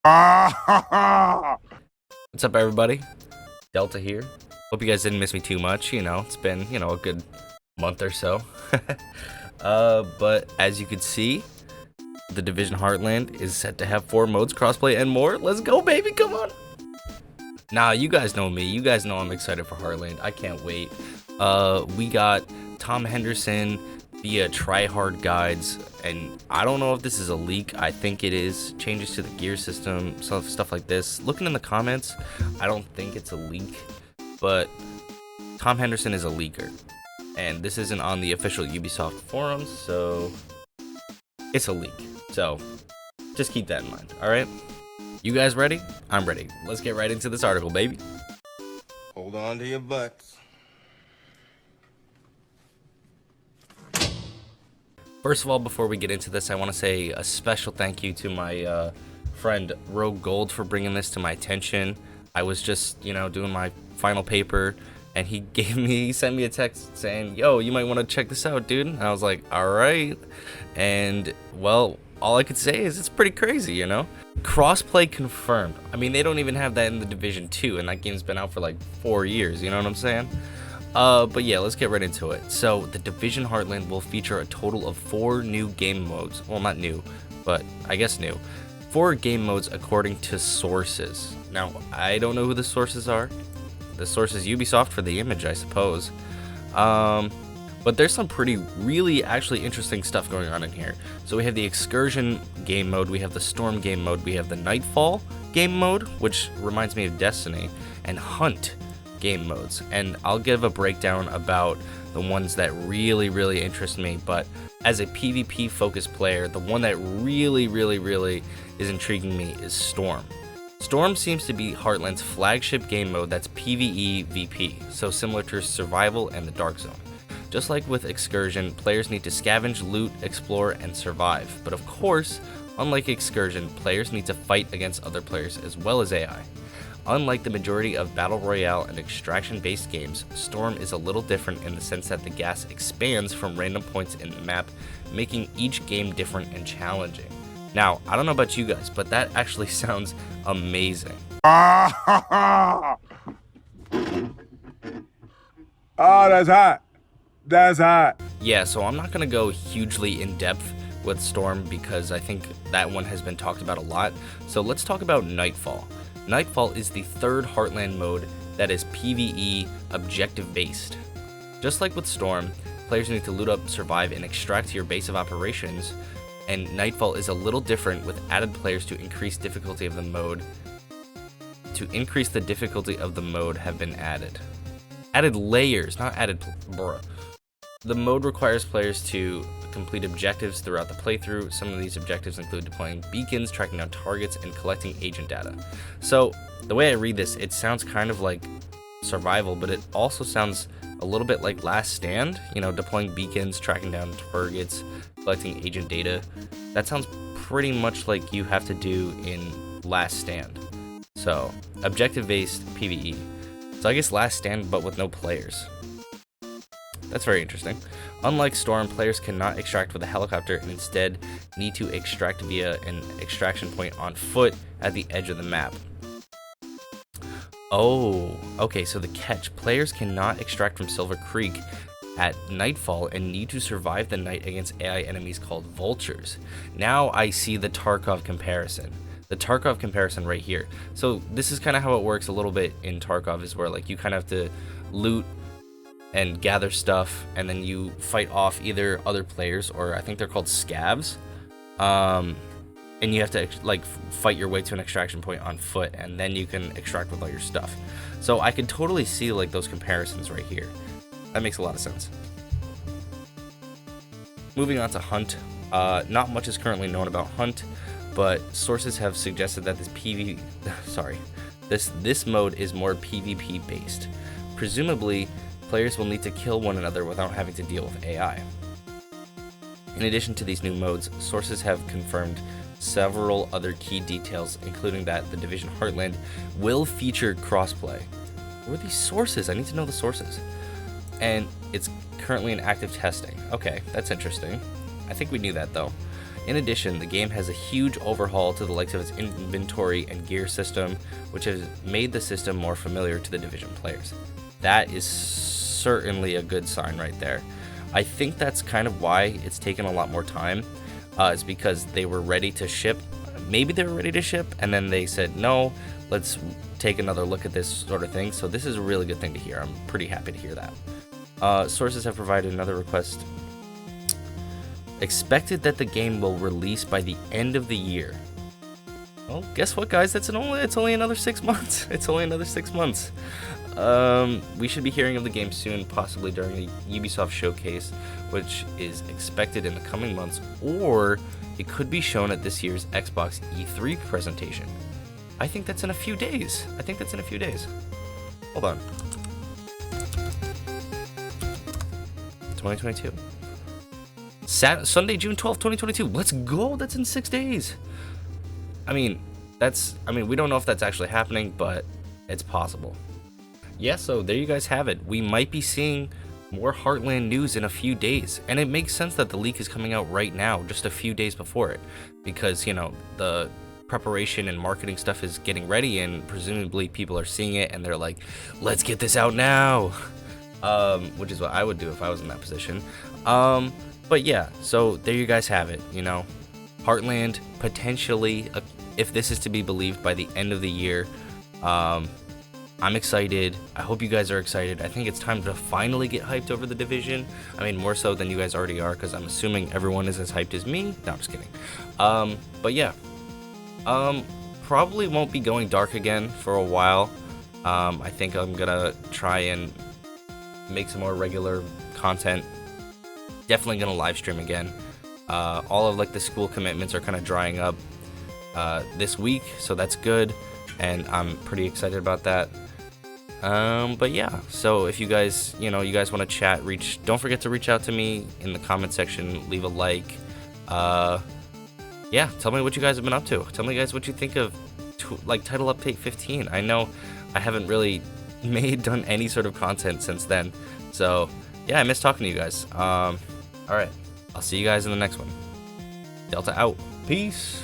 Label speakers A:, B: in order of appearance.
A: What's up, everybody? Deltah here. Hope you guys didn't miss me too much. It's been, a good month or so. But as you can see, the Division Heartland is set to have 4 modes, crossplay, and more. Let's go, baby. Come on. Nah, you guys know me. You guys know I'm excited for Heartland. I can't wait. We got Tom Henderson via tryhard guides, and I don't know if this is a leak. I think it is. Changes to the gear system, stuff like this. Looking in the comments, I don't think it's a leak, but Tom Henderson is a leaker, and this isn't on the official Ubisoft forums, so it's a leak. So just keep that in mind. All right, you guys ready? I'm ready. Let's get right into this article, baby.
B: Hold on to your butts.
A: First of all, before we get into this, I want to say a special thank you to my friend Rogue Gold for bringing this to my attention. I was just, doing my final paper, and he sent me a text saying, "Yo, you might want to check this out, dude." And I was like, "All right." And well, all I could say is it's pretty crazy, Crossplay confirmed. I mean, they don't even have that in the Division 2, and that game's been out for like 4 years. You know what I'm saying? But yeah, let's get right into it. So the Division Heartland will feature a total of 4 new game modes. Well, not new, but I guess new. 4 game modes according to sources. Now, I don't know who the sources are. The source is Ubisoft for the image, I suppose. But there's some really actually interesting stuff going on in here. So we have the Excursion game mode, we have the Storm game mode, we have the Nightfall game mode, which reminds me of Destiny, and Hunt game modes, and I'll give a breakdown about the ones that really interest me. But as a PvP focused player, the one that really is intriguing me is Storm. Storm seems to be Heartland's flagship game mode that's PvE VP, so similar to Survival and the Dark Zone. Just like with Excursion, players need to scavenge, loot, explore, and survive. But of course, unlike Excursion, players need to fight against other players as well as AI. Unlike the majority of Battle Royale and extraction-based games, Storm is a little different in the sense that the gas expands from random points in the map, making each game different and challenging. Now, I don't know about you guys, but that actually sounds amazing.
B: Oh, that's hot. That's hot.
A: Yeah, so I'm not going to go hugely in-depth with Storm because I think that one has been talked about a lot. So let's talk about Nightfall. Nightfall is the 3rd Heartland mode that is PvE objective based. Just like with Storm, players need to loot up, survive, and extract to your base of operations, and Nightfall is a little different with added players to increase difficulty of the mode. To increase the difficulty of the mode have been added. Added layers, not added bruh. The mode requires players to complete objectives throughout the playthrough. Some of these objectives include deploying beacons, tracking down targets, and collecting agent data. So the way I read this, it sounds kind of like Survival, but it also sounds a little bit like Last Stand, deploying beacons, tracking down targets, collecting agent data. That sounds pretty much like you have to do in Last Stand. So objective-based PvE. So I guess Last Stand, but with no players. That's very interesting. Unlike Storm, players cannot extract with a helicopter and instead need to extract via an extraction point on foot at the edge of the map. Oh, okay, so the catch. Players cannot extract from Silver Creek at nightfall and need to survive the night against AI enemies called vultures. Now I see the Tarkov comparison. The Tarkov comparison right here. So this is kind of how it works a little bit in Tarkov, is where like you kind of have to loot and gather stuff, and then you fight off either other players, or I think they're called scavs, and you have to like fight your way to an extraction point on foot, and then you can extract with all your stuff. So I can totally see like those comparisons right here. That makes a lot of sense. Moving on to Hunt. Not much is currently known about Hunt, but sources have suggested that this mode is more PvP based. Presumably, players will need to kill one another without having to deal with AI. In addition to these new modes, sources have confirmed several other key details, including that the Division Heartland will feature crossplay. Who are these sources? I need to know the sources. And it's currently in active testing. Okay, that's interesting. I think we knew that though. In addition, the game has a huge overhaul to the likes of its inventory and gear system, which has made the system more familiar to the Division players. That is certainly a good sign right there. I think that's kind of why it's taken a lot more time. It's because they were ready to ship. Maybe they were ready to ship, and then they said, no, let's take another look at this sort of thing. So this is a really good thing to hear. I'm pretty happy to hear that. Sources have provided another request. Expected that the game will release by the end of the year. Well, guess what, guys? It's only another 6 months. It's only another 6 months. We should be hearing of the game soon, possibly during the Ubisoft showcase, which is expected in the coming months, or it could be shown at this year's Xbox E3 presentation. I think that's in a few days. Hold on. 2022. Sunday, June 12th, 2022. Let's go. That's in 6 days. I mean, we don't know if that's actually happening, but it's possible. Yeah, so there you guys have it. We might be seeing more Heartland news in a few days, and it makes sense that the leak is coming out right now, just a few days before it, because, you know, the preparation and marketing stuff is getting ready, and presumably people are seeing it and they're like, let's get this out now, which is what I would do if I was in that position. But yeah, so there you guys have it. You know, Heartland potentially, if this is to be believed, by the end of the year. I'm excited. I hope you guys are excited. I think it's time to finally get hyped over the Division. I mean, more so than you guys already are, because I'm assuming everyone is as hyped as me. No, I'm just kidding. But yeah, probably won't be going dark again for a while. I think I'm gonna try and make some more regular content. Definitely gonna live stream again. All of like the school commitments are kind of drying up this week, so that's good, and I'm pretty excited about that. But yeah, so if you guys, want to chat, don't forget to reach out to me in the comment section, leave a like. Yeah, tell me what you guys have been up to. Tell me, guys, what you think of Title Update 15. I know I haven't really done any sort of content since then, so yeah, I miss talking to you guys. All right, I'll see you guys in the next one. Deltah out. Peace.